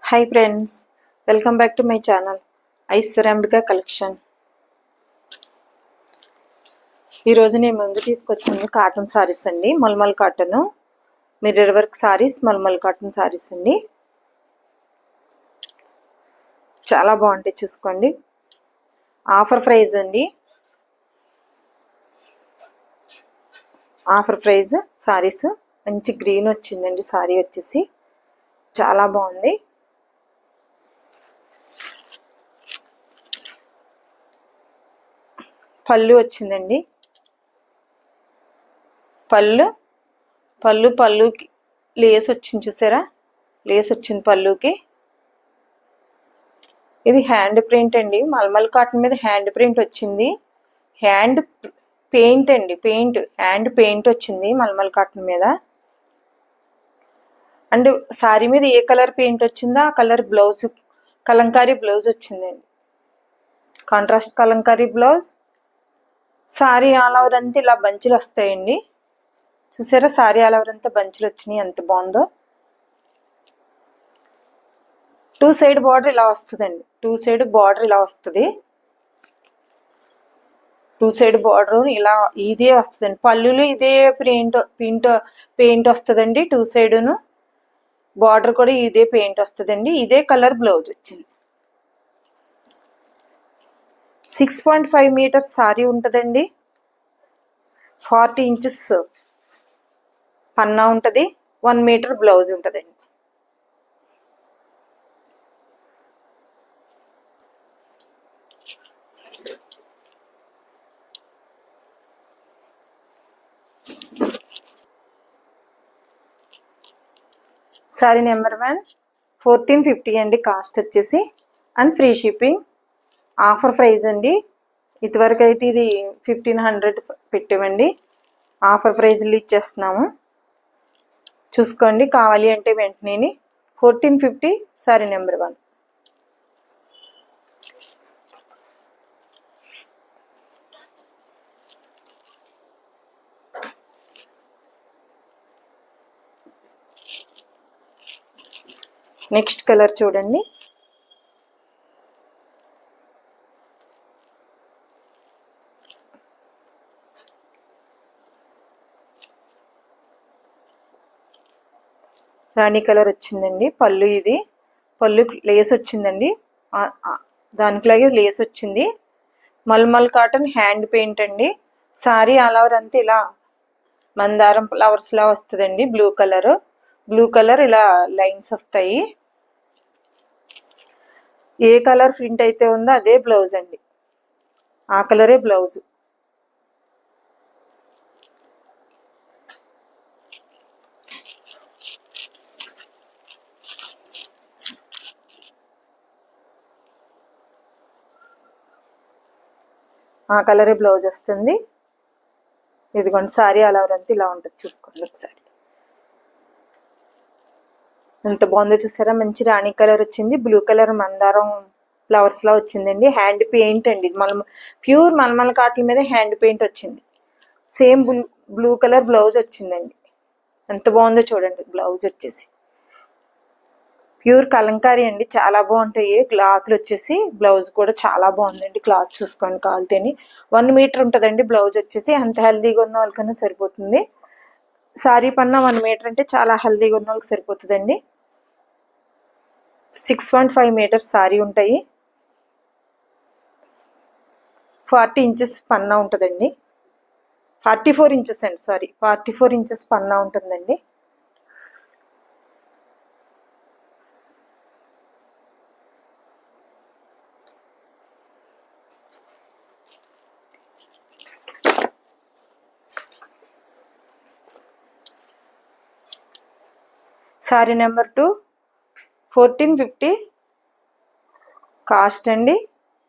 Hi friends, welcome back to my channel Aishwaryambika collection. ఈరోజు నేను ముందు తీసుకొచ్చింది కాటన్ సారీస్ అండి. Mulmul cotton mirror work saris, mulmul cotton saris అండి. చాలా బాగుంటాయి, చూసుకోండి. ఆఫర్ ప్రైస్ అండి. Offer price saris. మంచి గ్రీన్ వచ్చిందండి సారీ వచ్చేసి, చాలా బాగుంది. పళ్ళు వచ్చిందండి. పళ్ళుకి లేస్ వచ్చింది, చూసారా? లేస్ వచ్చింది పళ్ళుకి. ఇది హ్యాండ్ ప్రింట్ అండి. మల్మల్ కాటన్ మీద హ్యాండ్ ప్రింట్ వచ్చింది. హ్యాండ్ పెయింట్ అండి, హ్యాండ్ పెయింట్ వచ్చింది మల్మల్ కాటన్ మీద. అండ్ సారీ మీద ఏ కలర్ పెయింట్ వచ్చిందో ఆ కలర్ బ్లౌజ్, కలంకారీ బ్లౌజ్ వచ్చిందండి. Contrast Kalamkari blouse. Sorry all over అంతా ఇలా బంచులు వస్తాయండి, చూసారా? సారీ ఆల్ ఓవర్ అంతా బంచులు వచ్చినాయి, ఎంత బాగుందో. టూ సైడ్ బార్డర్ ఇలా వస్తుందండి. టూ సైడ్ బార్డర్ ఇలా వస్తుంది. టూ సైడ్ బార్డర్ ఇలా ఇదే వస్తుందండి. పళ్ళులు ఇదే పెయింట్ వస్తుందండి. టూ సైడును బార్డర్ కూడా ఇదే పెయింట్ వస్తుందండి. ఇదే కలర్ బ్లౌజ్ వచ్చింది. 6.5 మీటర్స్ సారీ ఉంటుందండి. 40 ఇంచెస్ పన్నా ఉంటుంది. 1 మీటర్ బ్లౌజ్ ఉంటుందండి. సారీ నెంబర్ 1 1450 అండి కాస్ట్ వచ్చేసి, and free shipping. Offer price అండి. ఇదివరకు అయితే ఇది 1500 పెట్టామండి. ఆఫర్ ప్రైజ్లు ఇచ్చేస్తున్నాము, చూసుకోండి. కావాలి అంటే వెంటనే 1450 సారీ నెంబర్ 1. నెక్స్ట్ కలర్ చూడండి. రాణి కలర్ వచ్చిందండి. ఇది పళ్ళు లేస్ వచ్చిందండి. దానికిలాగే లేస్ వచ్చింది. మల్మల్ కాటన్ హ్యాండ్ పెయింట్ అండి. సారీ ఆల్ ఓవర్ అంతా ఇలా మందారం ఫ్లవర్స్ లా వస్తుందండి. బ్లూ కలర్ ఇలా లైన్స్ వస్తాయి. ఏ కలర్ ప్రింట్ అయితే ఉందో అదే బ్లౌజ్ అండి. ఆ కలరే బ్లౌజ్. ఆ కలరే బ్లౌజ్ వస్తుంది. ఇదిగోండి, సారీ అలా అంతా ఇలా ఉంటుంది, చూసుకోండి ఒకసారి. ఎంత బాగుందో చూసారా? మంచి రాణి కలర్ వచ్చింది. బ్లూ కలర్ మందారం ఫ్లవర్స్ లా వచ్చిందండి. హ్యాండ్ పెయింట్ అండి. ప్యూర్ మల్మల్ కాటన్ మీద హ్యాండ్ పెయింట్ వచ్చింది. సేమ్ బ్లూ కలర్ బ్లౌజ్ వచ్చిందండి. ఎంత బాగుందో చూడండి. బ్లౌజ్ వచ్చేసి ప్యూర్ కలంకారీ అండి. చాలా బాగుంటాయి క్లాత్లు వచ్చేసి. బ్లౌజ్ కూడా చాలా బాగుందండి. క్లాత్ చూసుకోండి. కాలితేని 1 మీటర్ ఉంటుందండి బ్లౌజ్ వచ్చేసి. అంత హెల్దీగా ఉన్న వాళ్ళకన్నా సరిపోతుంది. సారీ పన్నా 1 మీటర్ అంటే చాలా హెల్దీగా ఉన్న వాళ్ళకి సరిపోతుందండి. 6.5 మీటర్స్ సారీ ఉంటాయి. 40 ఇంచెస్ పన్నా ఉంటుందండి. 44 ఇంచెస్ అండి, సారీ 44 ఇంచెస్ పన్నా ఉంటుందండి. సారీ నెంబర్ 2 1450 కాస్ట్ అండి,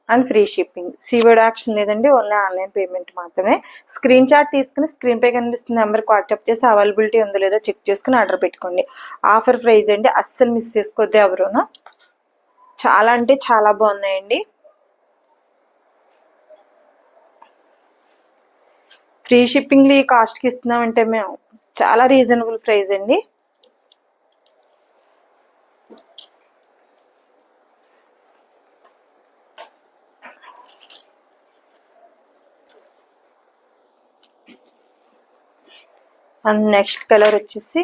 and free shipping. Seaward action లేదండి, ఓన్లీ ఆన్లైన్ పేమెంట్ మాత్రమే. స్క్రీన్ షాట్ తీసుకుని స్క్రీన్పై కనిపిస్తున్న నెంబర్కి వాట్సాప్ చేసి అవైలబిలిటీ ఉందో లేదో చెక్ చేసుకుని ఆర్డర్ పెట్టుకోండి. ఆఫర్ ప్రైస్ అండి, అస్సలు మిస్ చేసుకోవద్దు ఎవరును. చాలా అంటే చాలా బాగున్నాయండి. ఫ్రీ షిప్పింగ్లో ఈ కాస్ట్కి ఇస్తున్నామంటే మేము చాలా రీజనబుల్ ప్రైస్ అండి. అండ్ నెక్స్ట్ కలర్ వచ్చేసి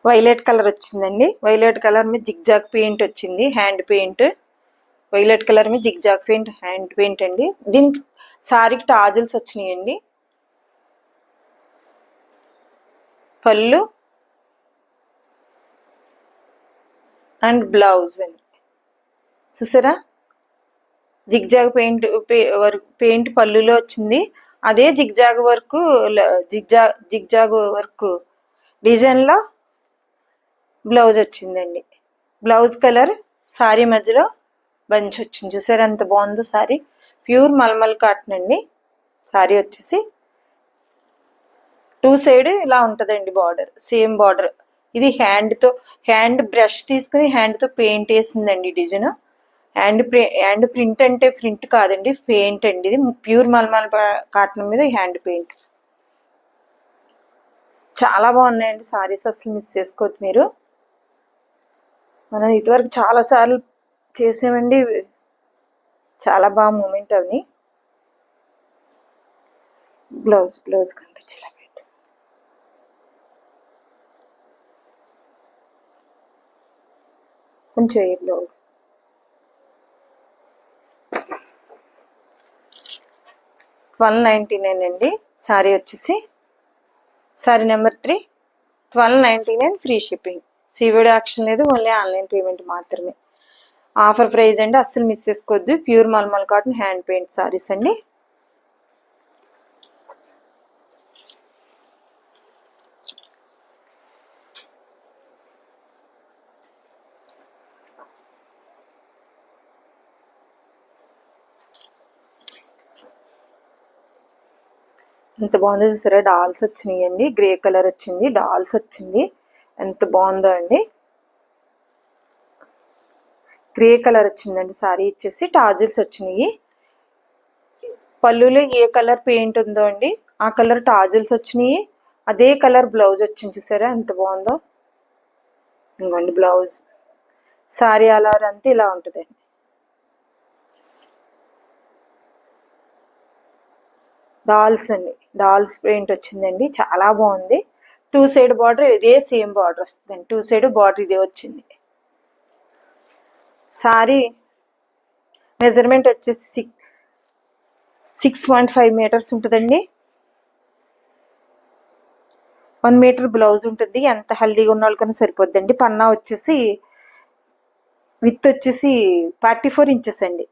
వైలెట్ కలర్ వచ్చిందండి. వైలెట్ కలర్ మీద జిగ్జాగ్ పెయింట్ వచ్చింది, హ్యాండ్ పెయింట్. వైలెట్ కలర్ మీద జిగ్జాగ్ పెయింట్, హ్యాండ్ పెయింట్ అండి. దీనికి సారీకి టాజిల్స్ వచ్చినాయండి. పళ్ళు అండ్ బ్లౌజ్ అండి. చూసారా, జిగ్జాగ్ పెయింట్ పళ్ళులో వచ్చింది. అదే జిగ్జాగ్ వర్క్ జిగ్జాగ్ వర్క్ డిజైన్లో బ్లౌజ్ వచ్చిందండి. బ్లౌజ్ కలర్ సారీ మధ్యలో బంచ్ వచ్చింది. చూసారా ఎంత బాగుందో సారీ. ప్యూర్ మల్మల్ కాటన్ అండి. సారీ వచ్చేసి 2 సైడ్ ఇలా ఉంటుందండి బార్డర్, సేమ్ బార్డర్. ఇది హ్యాండ్ బ్రష్ తీసుకుని హ్యాండ్తో పెయింట్ వేసిందండి డిజైన్. హ్యాండ్ ప్రింట్ అంటే ప్రింట్ కాదండి, పెయింట్ అండి. ఇది ప్యూర్ మల్మల్ కాటన్ మీద హ్యాండ్ పెయింట్. చాలా బాగున్నాయండి సారీస్, అసలు మిస్ చేసుకోవద్దు మీరు. మనం ఇదివరకు చాలాసార్లు చేసామండి, చాలా బాగా మూమెంట్ అవి. బ్లౌజ్ కనిపించేలా పెట్టు. కొంచెం బ్లౌజ్ 1299 అండి. సారీ వచ్చేసి సారీ నెంబర్ 3, 1299 ఫ్రీ షిప్పింగ్. సివిడి యాక్షన్ లేదు, ఓన్లీ ఆన్లైన్ పేమెంట్ మాత్రమే. ఆఫర్ ప్రైస్ అండి, అస్సలు మిస్ చేసుకోవద్దు. Pure mulmul cotton hand paint saris అండి. ఎంత బాగుందో చూసారా, డాల్స్ వచ్చినాయి అండి. గ్రే కలర్ వచ్చింది, డాల్స్ వచ్చింది. ఎంత బాగుందో అండి. గ్రే కలర్ వచ్చిందండి. సారీ ఇచ్చేసి టాజిల్స్ వచ్చినాయి. పళ్ళులో ఏ కలర్ పెయింట్ ఉందో అండి ఆ కలర్ టాజిల్స్ వచ్చినాయి. అదే కలర్ బ్లౌజ్ వచ్చింది. చూసారా ఎంత బాగుందో. ఇంకోండి బ్లౌజ్. సారీ అలా అంతా ఇలా ఉంటుందండి. డాల్స్ అండి, డాల్స్ పెయింట్ వచ్చిందండి. చాలా బాగుంది. 2 సైడ్ బార్డర్ ఇదే సేమ్ బార్డర్ వస్తుందండి. 2 సైడ్ బార్డర్ ఇదే వచ్చింది. సారీ మెజర్మెంట్ వచ్చేసి 6.5 మీటర్స్ ఉంటుందండి. 1 మీటర్ బ్లౌజ్ ఉంటుంది. ఎంత హెల్దీగా ఉన్న వాళ్ళకన్నా సరిపోద్దండి. పన్నా వచ్చేసి విత్ వచ్చేసి 44 ఇంచెస్ అండి.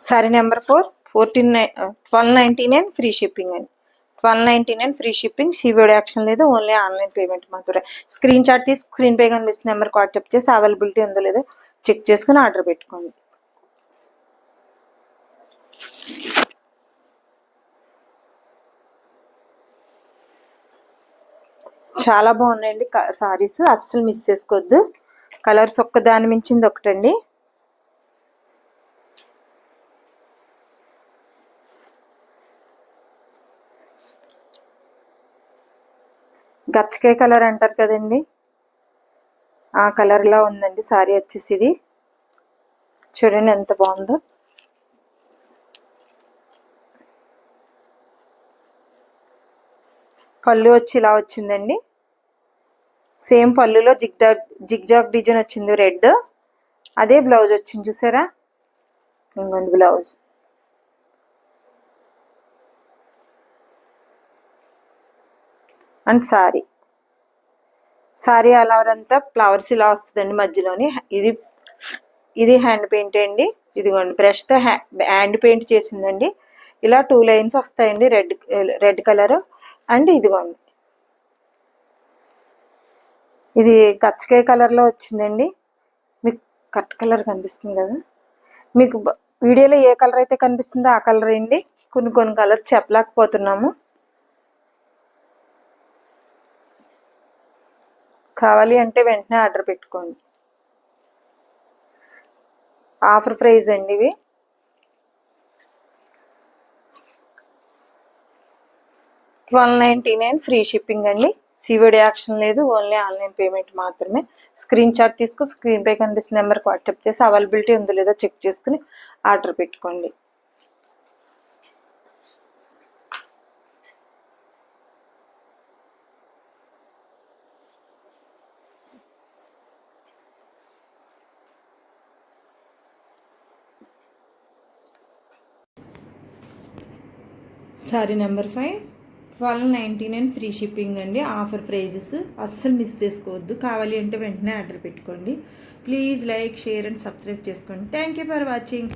సారీ నెంబర్ 4, 1299 ఫ్రీ షిప్పింగ్ అండి. 1299 ఫ్రీ షిప్పింగ్. సివిడి యాక్షన్ లేదు, ఓన్లీ ఆన్లైన్ పేమెంట్ మాత్రమే. స్క్రీన్ షాట్ తీసి స్క్రీన్ పై కనిపిస్తున్న నెంబర్కి వాట్సాప్ చేసి అవైలబిలిటీ ఉందో లేదో చెక్ చేసుకుని ఆర్డర్ పెట్టుకోండి. చాలా బాగున్నాయండి సారీస్, అస్సలు మిస్ చేసుకోవద్దు. కలర్స్ ఒక్కదాని మించింది ఒకటండి. గచ్చకాయ కలర్ అంటారు కదండి, ఆ కలర్లా ఉందండి సారీ వచ్చేసి. ఇది చూడండి ఎంత బాగుందో. పళ్ళు వచ్చి ఇలా వచ్చిందండి. సేమ్ పళ్ళులో జిగ్జాగ్ డిజైన్ వచ్చింది రెడ్. అదే బ్లౌజ్ వచ్చింది. చూసారా ఇంకోండి బ్లౌజ్. అండ్ సారీ అలా అంతా ఫ్లవర్స్ ఇలా వస్తుందండి మధ్యలోని. ఇది హ్యాండ్ పెయింట్ అండి. ఇదిగోండి బ్రష్తో హ్యాండ్ పెయింట్ చేసిందండి. ఇలా 2 లైన్స్ వస్తాయండి, రెడ్ కలర్. అండ్ ఇదిగోండి ఇది గచ్చకాయ కలర్లో వచ్చిందండి. మీకు కట్ కలర్ కనిపిస్తుంది కదా, మీకు వీడియోలో ఏ కలర్ అయితే కనిపిస్తుందో ఆ కలర్ అండి. కొన్ని కలర్స్ చెప్పలేకపోతున్నాము. కావాలి అంటే వెంటనే ఆర్డర్ పెట్టుకోండి. ఆఫర్ ప్రైస్ అండి ఇవి. $12.99 ఫ్రీ షిప్పింగ్ అండి. సివిడి యాక్షన్ లేదు, ఓన్లీ ఆన్లైన్ పేమెంట్ మాత్రమే. స్క్రీన్ షాట్ తీసుకుని స్క్రీన్పై కనిపిస్తున్న నెంబర్కి వాట్సాప్ చేసి అవైలబిలిటీ ఉందో లేదో చెక్ చేసుకుని ఆర్డర్ పెట్టుకోండి. సారీ నెంబర్ 5 $12.99 ఫ్రీ షిప్పింగ్ అండి. ఆఫర్ ప్రైజెస్ అస్సలు మిస్ చేసుకోవద్దు. కావాలి అంటే వెంటనే ఆర్డర్ పెట్టుకోండి. Please like, share and subscribe చేసుకోండి. Thank you for watching.